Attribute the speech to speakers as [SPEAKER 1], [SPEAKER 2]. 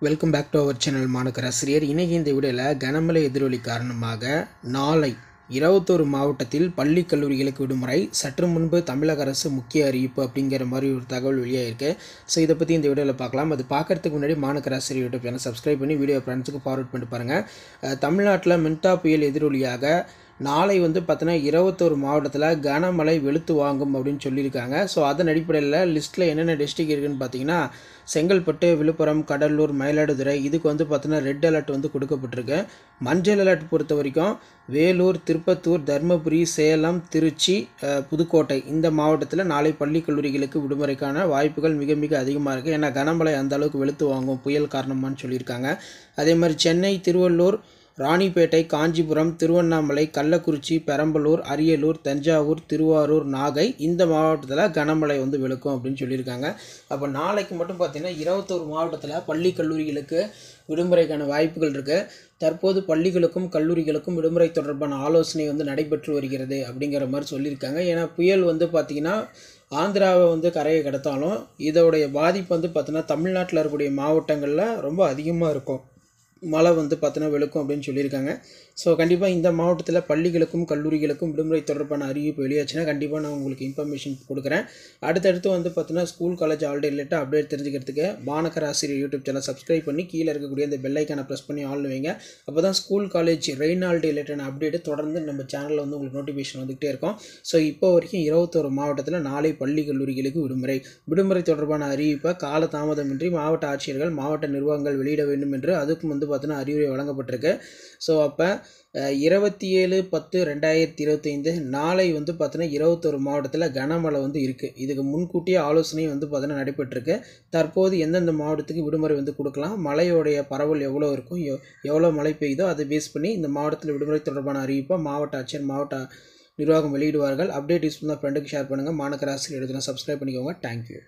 [SPEAKER 1] Welcome back to our channel மாணக்கராசிரியர். இன்றைக்கி இந்த வீடியோவில் கனமழை எதிரொலி காரணமாக நாளை 21 மாவட்டத்தில் பள்ளி கல்லூரிகளுக்கு விடுமுறை. சற்று முன்பு தமிழக அரசு முக்கிய அறிவிப்பு அப்படிங்கிற மாதிரி ஒரு தகவல் வெளியாகிருக்கு. ஸோ இதை பற்றி இந்த வீடியோவில் பார்க்கலாம். அது பார்க்குறதுக்கு முன்னாடி மாணக்கராசிரியர் யூடியூப் சேனல் சப்ஸ்கிரைப் பண்ணி வீடியோ ஃப்ரெண்ட்ஸுக்கு ஃபார்வர்ட் பண்ணிட்டு பாருங்கள். தமிழ்நாட்டில் மின்டா புயல் எதிரொலியாக நாளை பார்த்தீங்கன்னா 21 மாவட்டத்தில் கனமழை வெளுத்து வாங்கும் அப்படின்னு சொல்லியிருக்காங்க. ஸோ அதன் அடிப்படையில் லிஸ்ட்டில் என்னென்ன டிஸ்ட்ரிக்ட் இருக்குதுன்னு பார்த்தீங்கன்னா செங்கல்பட்டு, விழுப்புரம், கடலூர், மயிலாடுதுறை இதுக்கு பார்த்தீங்கன்னா ரெட் அலர்ட் கொடுக்கப்பட்டிருக்கு. மஞ்சள் அலர்ட் பொறுத்த வரைக்கும் வேலூர், திருப்பத்தூர், தருமபுரி, சேலம், திருச்சி, புதுக்கோட்டை இந்த மாவட்டத்தில் நாளை பள்ளி கல்லூரிகளுக்கு விடுமுறைக்கான வாய்ப்புகள் மிக மிக அதிகமாக இருக்குது. ஏன்னா கனமழை அந்த அளவுக்கு வெளுத்து வாங்கும் புயல் காரணமானு சொல்லியிருக்காங்க. அதே மாதிரி சென்னை, திருவள்ளூர், ராணிப்பேட்டை, காஞ்சிபுரம், திருவண்ணாமலை, கள்ளக்குறிச்சி, பெரம்பலூர், அரியலூர், தஞ்சாவூர், திருவாரூர், நாகை இந்த மாவட்டத்தில் கனமழை வெளுக்கும் அப்படின்னு சொல்லியிருக்காங்க. அப்போ நாளைக்கு மட்டும் பார்த்திங்கன்னா 21 மாவட்டத்தில் பள்ளி கல்லூரிகளுக்கு விடுமுறைக்கான வாய்ப்புகள் இருக்குது. தற்போது பள்ளிகளுக்கும் கல்லூரிகளுக்கும் விடுமுறை தொடர்பான ஆலோசனை நடைபெற்று வருகிறது அப்படிங்கிற மாதிரி சொல்லியிருக்காங்க. ஏன்னா புயல் பார்த்திங்கன்னா ஆந்திராவை கரையை கடத்தாலும் இதோடைய பாதிப்பு பார்த்தீங்கன்னா தமிழ்நாட்டில் இருக்கக்கூடிய மாவட்டங்களில் ரொம்ப அதிகமாக இருக்கும். மழை பார்த்தீங்கன்னா வெளுக்கும் அப்படின்னு சொல்லியிருக்காங்க. ஸோ கண்டிப்பாக இந்த மாவட்டத்தில் பள்ளிகளுக்கும் கல்லூரிகளுக்கும் விடுமுறை தொடர்பான அறிவிப்பு வெளியாச்சுன்னா கண்டிப்பாக நான் உங்களுக்கு இன்ஃபர்மேஷன் கொடுக்குறேன். அடுத்தடுத்து பார்த்தீங்கன்னா ஸ்கூல், காலேஜ் ஆல்ரெடி ரிலேட்டாக அப்டேட் தெரிஞ்சுக்கிறதுக்கு மாணக்கராசிரியர் யூடியூப் சேனல் சப்ஸ்கிரைப் பண்ணி கீழே இருக்கக்கூடிய இந்த பெல் ஐக்கானை ப்ரெஸ் பண்ணி ஆல் வைங்க. அப்போ தான் ஸ்கூல், காலேஜ், ரெயின் ஆல்ரெடி ரிலேட்டான அப்டேட் தொடர்ந்து நம்ம சேனலில் உங்களுக்கு நோட்டிஃபிகேஷன் வந்துகிட்டே இருக்கும். ஸோ இப்போ வரைக்கும் 21 மாவட்டத்தில் நாளை பள்ளி கல்லூரிகளுக்கு விடுமுறை தொடர்பான அறிவிப்பை கால தாமதமின்றி மாவட்ட ஆட்சியர்கள், மாவட்ட நிர்வாகங்கள் வெளியிட வேண்டும் என்று அதுக்கும் பார்த்தீங்கன்னா அறிவுரை வழங்கப்பட்டிருக்கு. ஸோ அப்போ 27/10/2025 நாளை பார்த்தீங்கன்னா 21 மாவட்டத்தில் கனமழை இருக்குது. இதுக்கு முன்கூட்டியே ஆலோசனை பார்த்தீங்கன்னா நடைபெற்றிருக்கு. தற்போது எந்தெந்த மாவட்டத்துக்கு விடுமுறை கொடுக்கலாம், மழையோடைய பரவல் எவ்வளோ இருக்கும், எவ்வளோ மழை பெய்யுதோ அதை பேஸ் பண்ணி இந்த மாவட்டத்தில் விடுமுறை தொடர்பான அறிவிப்பை மாவட்ட ஆட்சியர், மாவட்ட நிர்வாகம் வெளியிடுவார்கள். அப்டேட் யூஸ் பண்ணால் ஃப்ரெண்டுக்கு ஷேர் பண்ணுங்கள். மாணக்கராசிரியர் எழுதுனா சப்ஸ்கிரைப் பண்ணிக்கோங்க. தேங்க்யூ.